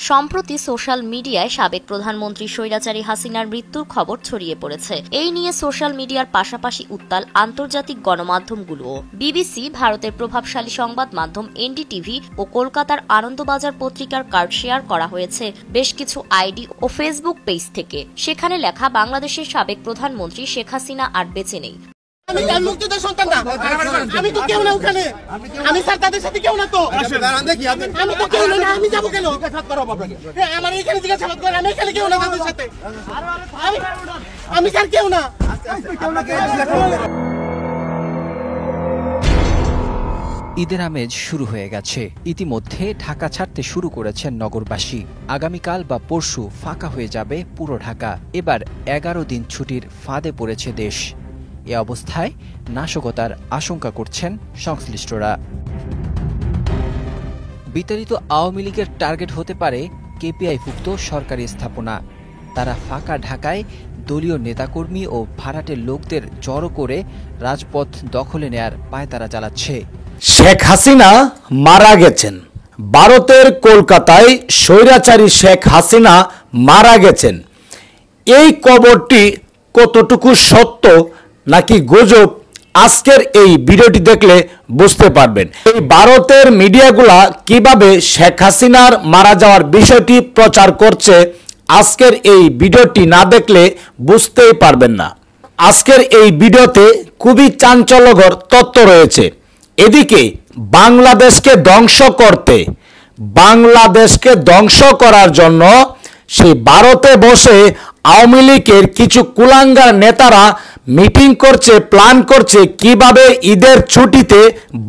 সম্প্রতি সোশ্যাল মিডিয়ায় সাবেক প্রধানমন্ত্রী স্বৈরাচারী হাসিনার মৃত্যুর খবর ছড়িয়ে পড়েছে। এই নিয়ে সোশ্যাল মিডিয়ার পাশাপাশি উত্তাল আন্তর্জাতিক গণমাধ্যমগুলোও। বিবিসি, ভারতের প্রভাবশালী সংবাদ মাধ্যম এনডিটিভি ও কলকাতার আনন্দবাজার পত্রিকার কার্ড শেয়ার করা হয়েছে বেশ কিছু আইডি ও ফেসবুক পেজ থেকে। সেখানে লেখা, বাংলাদেশের সাবেক প্রধানমন্ত্রী শেখ হাসিনা আর বেঁচে নেই। আমি মুক্তিযোদ্ধার সন্তান না, আমি তো কেউ না ওখানে, আমি স্যার তাদের সাথে কেউ না তো, আমি তো কেউ না, আমি যাবো কেন? আমার এখানে জিজ্ঞাসাবাদ করে, আমি এখানে কেউ না তাদের সাথে, আমি স্যার কেউ না। ঈদের আমেজ শুরু হয়ে গেছে। ইতিমধ্যে ঢাকা ছাড়তে শুরু করেছেন নগরবাসী। আগামীকাল বা পরশু ফাঁকা হয়ে যাবে পুরো ঢাকা। এবার 11 দিন ছুটির ফাঁদে পড়েছে দেশ। এ অবস্থায় নাশকতার আশঙ্কা করছেন সংশ্লিষ্টরা। বিতাড়িত আওয়ামী লীগের টার্গেট হতে পারে কেপিআইভুক্ত সরকারি স্থাপনা। তারা ফাঁকা ঢাকায় দলীয় নেতাকর্মী ও ভাড়াটের লোকদের জড়ো করে রাজপথ দখলে নেয়ার পায়তারা চালাচ্ছে। শেখ হাসিনা মারা গেছেন। ভারতের কলকাতায় স্বৈরাচারী শেখ হাসিনা মারা গেছেন। এই খবরটি কতটুকু সত্য নাকি গুজব, আজকের এই ভিডিওটি দেখলে বুঝতে পারবেন। এই ভারতের মিডিয়াগুলা কিভাবে শেখ হাসিনার মারা যাওয়ার বিষয়টি প্রচার করছে, আজকের এই ভিডিওটি না দেখলে বুঝতেই পারবেন না। আজকের এই ভিডিওতে খুবই চাঞ্চল্যকর তথ্য রয়েছে। এদিকে বাংলাদেশকে ধ্বংস করার জন্য সেই ভারতে বসে আওয়ামী লীগের কিছু কুলাঙ্গার নেতারা মিটিং করছে, প্ল্যান করছে কিভাবে ঈদের ছুটিতে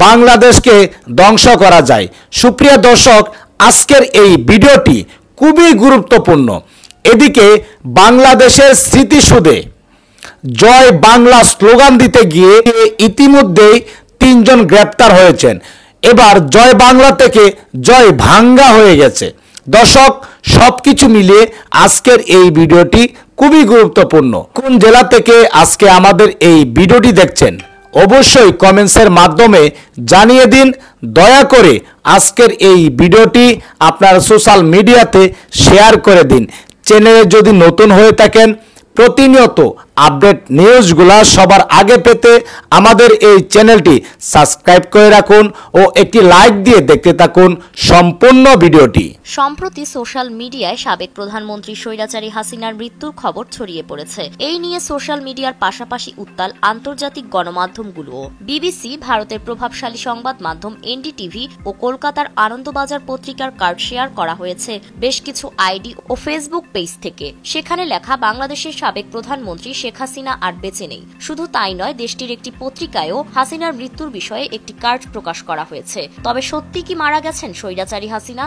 বাংলাদেশকে ধ্বংস করা যায়। সুপ্রিয় দর্শক, আজকের এই ভিডিওটি খুবই গুরুত্বপূর্ণ। এদিকে বাংলাদেশের স্মৃতিসৌধে জয় বাংলা স্লোগান দিতে গিয়ে ইতিমধ্যেই 3 জন গ্রেপ্তার হয়েছেন। এবার জয় বাংলা থেকে জয় ভাঙ্গা হয়ে গেছে। দর্শক, সবকিছু মিলিয়ে আজকের এই ভিডিওটি খুবই গুরুত্বপূর্ণ। কোন জেলা থেকে আজকে আমাদের এই ভিডিওটি দেখছেন অবশ্যই কমেন্টসের মাধ্যমে জানিয়ে দিন। দয়া করে আজকের এই ভিডিওটি আপনার সোশ্যাল মিডিয়াতে শেয়ার করে দিন। চ্যানেলে যদি নতুন হয়ে থাকেন, প্রতিনিয়ত আপডেট নিউজগুলা সবার আগে পেতে আমাদের এই চ্যানেলটি সাবস্ক্রাইব করে রাখুন ও একটি লাইক দিয়ে দেখতে থাকুন সম্পূর্ণ ভিডিওটি। সম্প্রতি সোশ্যাল মিডিয়ায় সাবেক প্রধানমন্ত্রী স্বৈরাচারী হাসিনার মৃত্যুর খবর ছড়িয়ে পড়েছে। এই নিয়ে সোশ্যাল মিডিয়ার পাশাপাশি উত্তাল আন্তর্জাতিক গণমাধ্যমগুলোও। বিবিসি, ভারতের প্রভাবশালী সংবাদ মাধ্যম এনডিটিভি ও কলকাতার আনন্দবাজার পত্রিকার কার্ড শেয়ার করা হয়েছে বেশ কিছু আইডি ও ফেসবুক পেজ থেকে। সেখানে লেখা, বাংলাদেশের সাবেক প্রধানমন্ত্রী শেখ হাসিনা আর বেঁচে নেই। শুধু তাই নয়, দেশটির একটি পত্রিকায়ও হাসিনার মৃত্যুর বিষয়ে একটি কার্ড প্রকাশ করা হয়েছে। তবে সত্যি কি মারা গেছেন স্বৈরাচারী হাসিনা?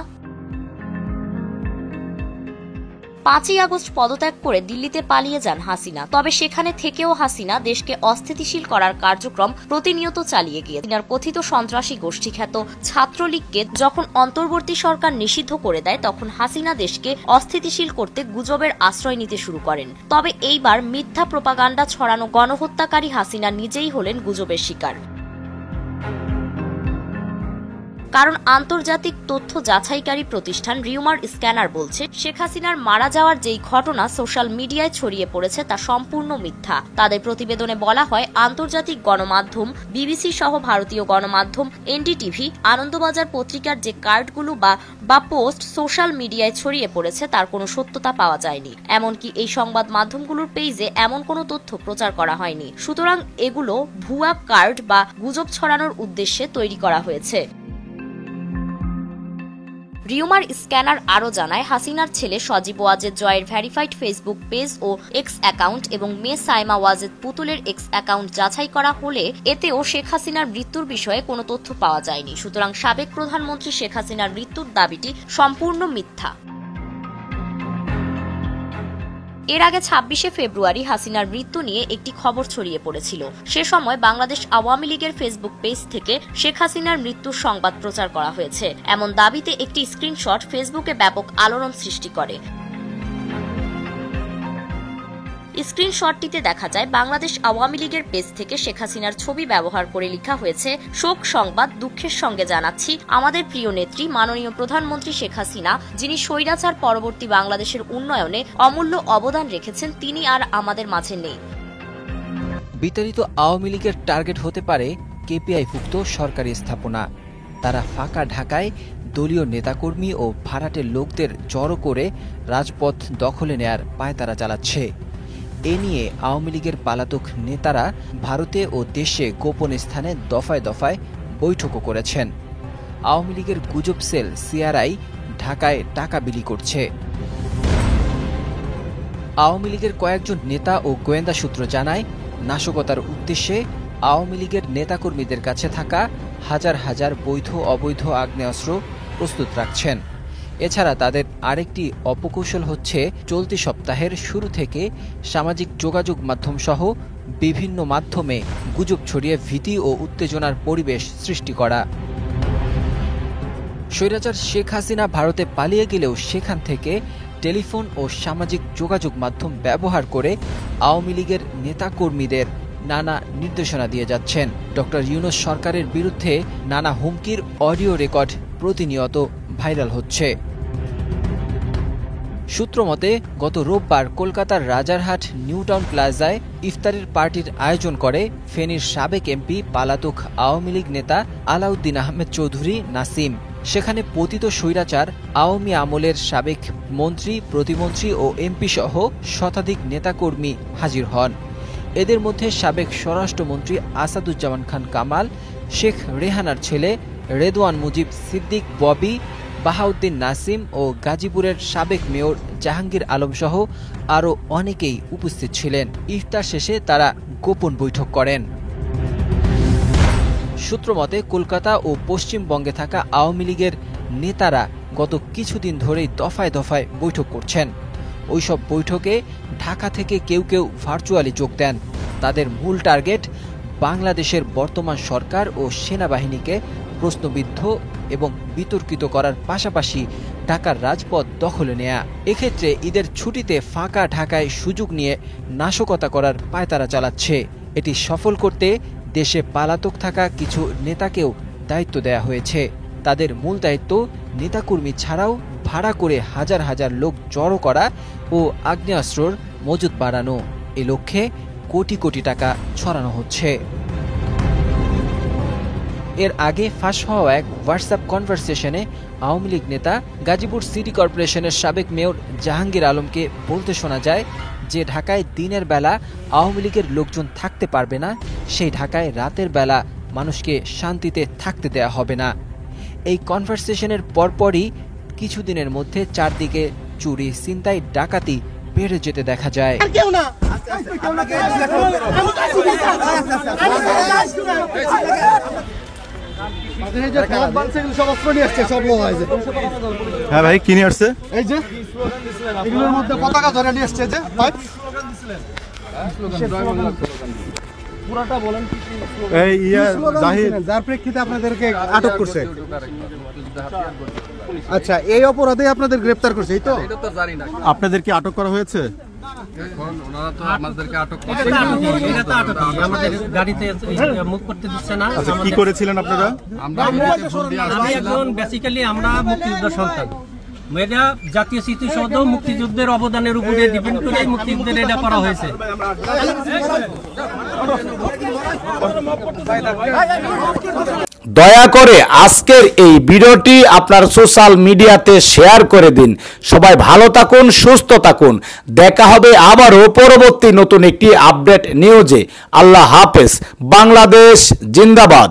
5ই আগস্ট পদত্যাগ করে দিল্লিতে পালিয়ে যান হাসিনা। তবে সেখানে থেকেও হাসিনা দেশকে অস্থিতিশীল করার কার্যক্রম প্রতিনিয়ত চালিয়ে গিয়ে হাসিনার কথিত সন্ত্রাসী গোষ্ঠী খ্যাত ছাত্রলীগকে যখন অন্তর্বর্তী সরকার নিষিদ্ধ করে দেয়, তখন হাসিনা দেশকে অস্থিতিশীল করতে গুজবের আশ্রয় নিতে শুরু করেন। তবে এইবার মিথ্যা প্রোপাগান্ডা ছড়ানো গণহত্যাকারী হাসিনা নিজেই হলেন গুজবের শিকার। কারণ আন্তর্জাতিক তথ্য যাচাইকারী প্রতিষ্ঠান রিউমার স্ক্যানার বলছে, শেখ হাসিনার মারা যাওয়ার যেই ঘটনা সোশ্যাল মিডিয়ায় ছড়িয়ে পড়েছে তা সম্পূর্ণ মিথ্যা। তাদের প্রতিবেদনে বলা হয়, আন্তর্জাতিক গণমাধ্যম বিবিসি সহ ভারতীয় গণমাধ্যম এনডিটিভি, আনন্দবাজার পত্রিকার যে কার্ডগুলো বা পোস্ট সোশ্যাল মিডিয়ায় ছড়িয়ে পড়েছে তার কোনো সত্যতা পাওয়া যায়নি। এমনকি এই সংবাদ মাধ্যমগুলোর পেজে এমন কোনো তথ্য প্রচার করা হয়নি। সুতরাং এগুলো ভুয়া কার্ড বা গুজব ছড়ানোর উদ্দেশ্যে তৈরি করা হয়েছে। রিউমার স্ক্যানার আরও জানায়, হাসিনার ছেলে সজীব ওয়াজেদ জয়ের ভেরিফাইড ফেসবুক পেজ ও এক্স অ্যাকাউন্ট এবং মেয়ে সাইমা ওয়াজেদ পুতুলের এক্স অ্যাকাউন্ট যাচাই করা হলে এতেও শেখ হাসিনার মৃত্যুর বিষয়ে কোনো তথ্য পাওয়া যায়নি। সুতরাং সাবেক প্রধানমন্ত্রী শেখ হাসিনার মৃত্যুর দাবিটি সম্পূর্ণ মিথ্যা। এর আগে 26শে ফেব্রুয়ারি হাসিনার মৃত্যু নিয়ে একটি খবর ছড়িয়ে পড়েছিল। সে সময় বাংলাদেশ আওয়ামী লীগের ফেসবুক পেজ থেকে শেখ হাসিনার মৃত্যুর সংবাদ প্রচার করা হয়েছে। এমন দাবিতে একটি স্ক্রিনশট ফেসবুকে ব্যাপক আলোড়ন সৃষ্টি করে। স্ক্রিনশটটিতে দেখা যায় বাংলাদেশ আওয়ামী লীগের পেজ থেকে শেখ হাসিনার ছবি ব্যবহার করে লেখা হয়েছে, শোক সংবাদ, দুঃখের সঙ্গে জানাচ্ছি আমাদের প্রিয় নেত্রী মাননীয় প্রধানমন্ত্রী শেখ হাসিনা, যিনি স্বৈরাচার পরবর্তী বাংলাদেশের উন্নয়নে অমূল্য অবদান রেখেছেন, তিনি আর আমাদের মাঝে নেই। বিতাড়িত আওয়ামী লীগের টার্গেট হতে পারে কেপিআইভুক্ত সরকারি স্থাপনা। তারা ফাঁকা ঢাকায় দলীয় নেতাকর্মী ও ভাড়াটের লোকদের জড়ো করে রাজপথ দখলে নেয়ার পায়তারা চালাচ্ছে। এ নিয়ে আওয়ামী লীগের পলাতক নেতারা ভারতে ও দেশে গোপন স্থানে দফায় দফায় বৈঠকও করেছেন। আওয়ামী লীগের গুজব সেল সিআরআই ঢাকায় টাকা বিলি করছে। আওয়ামী লীগের কয়েকজন নেতা ও গোয়েন্দা সূত্র জানায়, নাশকতার উদ্দেশ্যে আওয়ামী লীগের নেতাকর্মীদের কাছে থাকা হাজার হাজার বৈধ অবৈধ আগ্নেয়াস্ত্র প্রস্তুত রাখছেন। এছাড়া তাদের আরেকটি অপকৌশল হচ্ছে চলতি সপ্তাহের শুরু থেকে সামাজিক যোগাযোগ মাধ্যম সহ বিভিন্ন মাধ্যমে গুজব ছড়িয়ে ভীতি ও উত্তেজনার পরিবেশ সৃষ্টি করা। স্বৈরাচার শেখ হাসিনা ভারতে পালিয়ে গেলেও সেখান থেকে টেলিফোন ও সামাজিক যোগাযোগ মাধ্যম ব্যবহার করে আওয়ামী লীগের নেতাকর্মীদের নানা নির্দেশনা দিয়ে যাচ্ছেন। ডক্টর ইউনূস সরকারের বিরুদ্ধে নানা হুমকির অডিও রেকর্ড প্রতিনিয়ত ভাইরাল হচ্ছে। সূত্রমতে গত রোববার কলকাতার রাজারহাট নিউটাউন প্লাজায় ইফতারের পার্টির আয়োজন করে ফেনীর সাবেক এমপি পলাতক আওয়ামী লীগ নেতা আলাউদ্দিন আহমেদ চৌধুরী নাসিম। সেখানে পতিত স্বৈরাচার আওয়ামী আমলের সাবেক মন্ত্রী, প্রতিমন্ত্রী ও এমপি সহ শতাধিক নেতাকর্মী হাজির হন। এদের মধ্যে সাবেক স্বরাষ্ট্রমন্ত্রী আসাদুজ্জামান খান কামাল, শেখ রেহানার ছেলে রেদওয়ান মুজিব সিদ্দিক ববি, বাহাউদ্দিন নাসিম ও গাজীপুরের সাবেক মেয়র জাহাঙ্গীর আলম সহ আরও অনেকেই উপস্থিত ছিলেন। ইফতার শেষে তারা গোপন বৈঠক করেন। সূত্রমতে কলকাতা ও পশ্চিমবঙ্গে থাকা আওয়ামী লীগের নেতারা গত কিছুদিন ধরেই দফায় দফায় বৈঠক করছেন। ওইসব বৈঠকে ঢাকা থেকে কেউ কেউ ভার্চুয়ালি যোগ দেন। তাদের মূল টার্গেট বাংলাদেশের বর্তমান সরকার ও সেনাবাহিনীকে প্রশ্নবিদ্ধ এবং বিতর্কিত করার পাশাপাশি ঢাকার রাজপথ দখলে নেয়া। এক্ষেত্রে ঈদের ছুটিতে ফাঁকা ঢাকায় সুযোগ নিয়ে নাশকতা করার পায়তারা চালাচ্ছে। এটি সফল করতে দেশে পলাতক থাকা কিছু নেতাকেও দায়িত্ব দেয়া হয়েছে। তাদের মূল দায়িত্ব নেতাকর্মী ছাড়াও ভাড়া করে হাজার হাজার লোক জড়ো করা ও আগ্নেয়াস্ত্রর মজুত বাড়ানো। এ লক্ষ্যে কোটি কোটি টাকা ছড়ানো হচ্ছে। এর আগে ফাঁস হওয়া এক হোয়াটসঅ্যাপ কনভারসেশনে আওয়ামী লীগ নেতা গাজীপুর সিটি কর্পোরেশনের সাবেক মেয়র জাহাঙ্গীর আলমকে বলতে শোনা যায় যে ঢাকায় দিনের বেলা আওয়ামী লীগের লোকজন থাকতে পারবে না, সেই ঢাকায় রাতের বেলা মানুষকে শান্তিতে থাকতে দেয়া হবে না। এই কনভারসেশনের পরপরই কিছুদিনের মধ্যে চারদিকে চুরি, ছিনতাই, ডাকাতি বেড়ে যেতে দেখা যায়। হ্যাঁ ভাই, কি নিয়ে আসছে? এই যে এগুলোর মধ্যে পতাকা ধরে নিয়ে আসছে। যে পুরাটা বলেন, এই জাহিদ যার প্রেক্ষিতে আপনাদেরকে আটক করছে। আচ্ছা, এই অপরাধে আপনাদের গ্রেফতার করছে, এই তো? আপনাদের কি আটক করা হয়েছে? এখন ওনারা তো আমাদেরকে আটক করছে, আমাদের গাড়িতে মুভ করতে দিচ্ছে না। আচ্ছা, কি করেছিলেন আপনারা? আমি একজন বেসিক্যালি আমরা মুক্তিযুদ্ধ সন্তান। এটা জাতীয় স্মৃতিসৌধ মুক্তিযুদ্ধের অবদানের উপরে ডিপেন্ড করে মুক্তিযুদ্ধের এটা করা হয়েছে। দয়া করে আজকের এই ভিডিওটি আপনার সোশ্যাল মিডিয়াতে শেয়ার করে দিন। সবাই ভালো থাকুন, সুস্থ থাকুন। দেখা হবে আবারও পরবর্তী নতুন একটি আপডেট নিউজে। আল্লাহ হাফেজ। বাংলাদেশ জিন্দাবাদ।